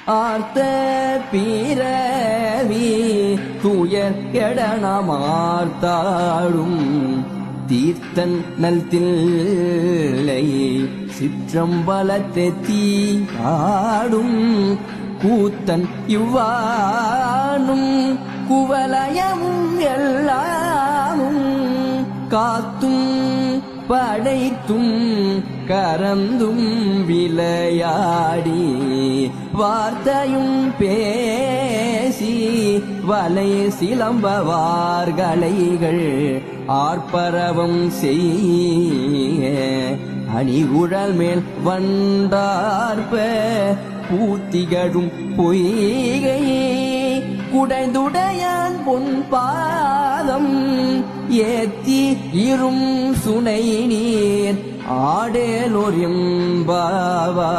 ஆர்த்த பிறவி துயர் கெடனமார்த்தாடும் தீர்த்தன் நல்தில்லை சிற்றம்பலத்தை தீயாடும் கூத்தன் இவ்வானும் குவலயமும் எல்லாமும் காத்தும் படைத்தும் கரந்தும் விளையாடி வார்த்தையும் பேசி வலை சிலம்பவார்களைகள் ஆர்ப்பரவம் செய்ய அணிகுழல் மேல் வண்டார்ப்ப பூத்திகழும் பொய்கை குடைந்துடையான் பொன் பாதம் ஏத்தி இரும் சுனை நீர் ஆடேலோர் எம்பாவாய்.